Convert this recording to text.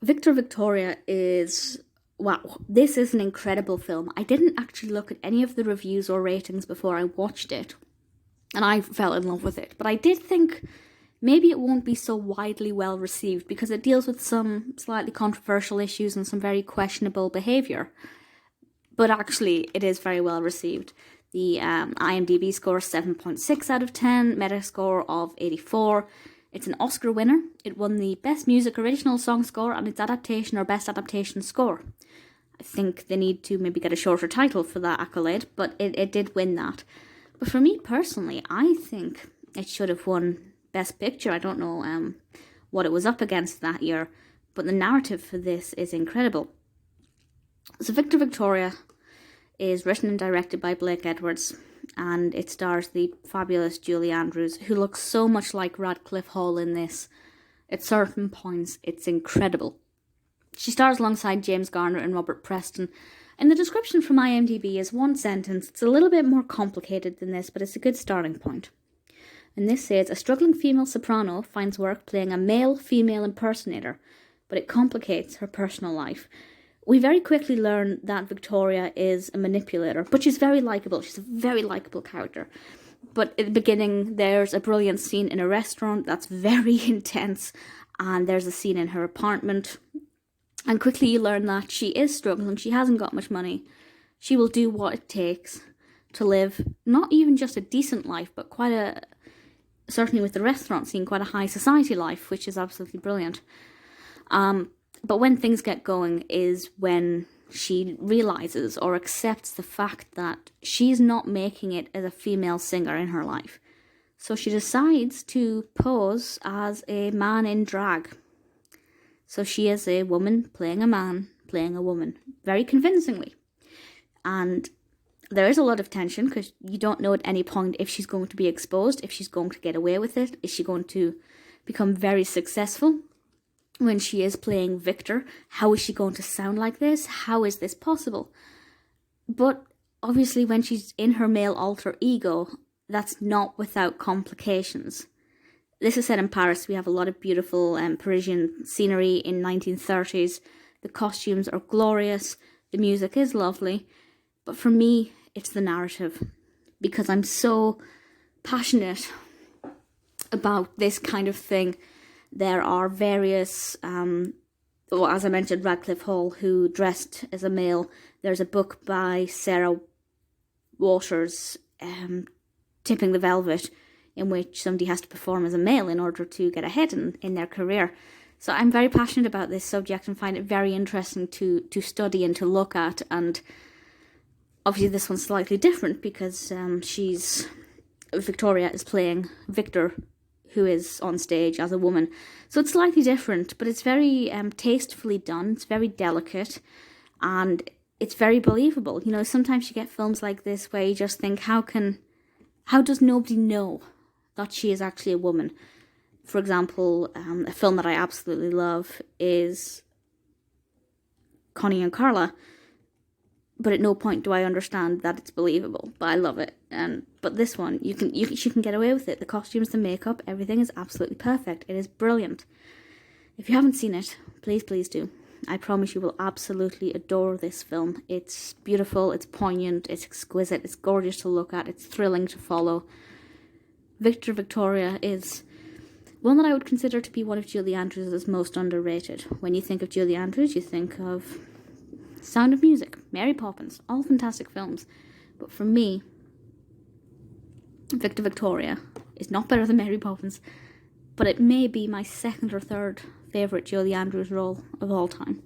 Viktoria is, wow, this is an incredible film. I didn't actually look at any of the reviews or ratings before I watched it, and I fell in love with it. But I did think maybe it won't be so widely well received because it deals with some slightly controversial issues and some very questionable behaviour. But actually, it is very well received. The IMDb score is 7.6 out of 10, Metascore of 84. It's an Oscar winner. It won the Best Music Original Song Score and its Adaptation or Best Adaptation Score. I think they need to maybe get a shorter title for that accolade, but it did win that. But for me personally, I think it should have won Best Picture. I don't know what it was up against that year, but the narrative for this is incredible. So Viktoria is written and directed by Blake Edwards, and it stars the fabulous Julie Andrews, who looks so much like Radcliffe Hall in this. At certain points, it's incredible. She stars alongside James Garner and Robert Preston, and the description from IMDb is one sentence. It's a little bit more complicated than this, but it's a good starting point. And this says, a struggling female soprano finds work playing a male-female impersonator, but it complicates her personal life. We very quickly learn that Viktoria is a manipulator, but she's very likeable. She's a very likeable character. But at the beginning, there's a brilliant scene in a restaurant that's very intense, and there's a scene in her apartment. And quickly you learn that she is struggling. She hasn't got much money. She will do what it takes to live not even just a decent life, but certainly with the restaurant scene, quite a high society life, which is absolutely brilliant. But when things get going is when she realises or accepts the fact that she's not making it as a female singer in her life. So she decides to pose as a man in drag. So she is a woman playing a man, playing a woman, very convincingly. And there is a lot of tension because you don't know at any point if she's going to be exposed, if she's going to get away with it, is she going to become very successful? When she is playing Viktor, how is she going to sound like this? How is this possible? But obviously when she's in her male alter ego, that's not without complications. This is set in Paris. We have a lot of beautiful Parisian scenery in 1930s. The costumes are glorious. The music is lovely. But for me, it's the narrative. Because I'm so passionate about this kind of thing. There are various, as I mentioned, Radcliffe Hall, who dressed as a male. There's a book by Sarah Waters, Tipping the Velvet, in which somebody has to perform as a male in order to get ahead in their career. So I'm very passionate about this subject and find it very interesting to study and to look at. And obviously this one's slightly different because Viktoria is playing Viktor, who is on stage as a woman. So it's slightly different, but it's very tastefully done. It's very delicate, and it's very believable. You know, sometimes you get films like this where you just think, how does nobody know that she is actually a woman? For example, a film that I absolutely love is Connie and Carla, but at no point do I understand that it's believable. But I love it. But this one, she can get away with it. The costumes, the makeup, everything is absolutely perfect. It is brilliant. If you haven't seen it, please do. I promise you will absolutely adore this film. It's beautiful, it's poignant, it's exquisite, it's gorgeous to look at, it's thrilling to follow. Viktoria is one that I would consider to be one of Julie Andrews' most underrated. When you think of Julie Andrews, you think of Sound of Music, Mary Poppins, all fantastic films. But for me, Viktoria is not better than Mary Poppins, but it may be my second or third favourite Julie Andrews role of all time.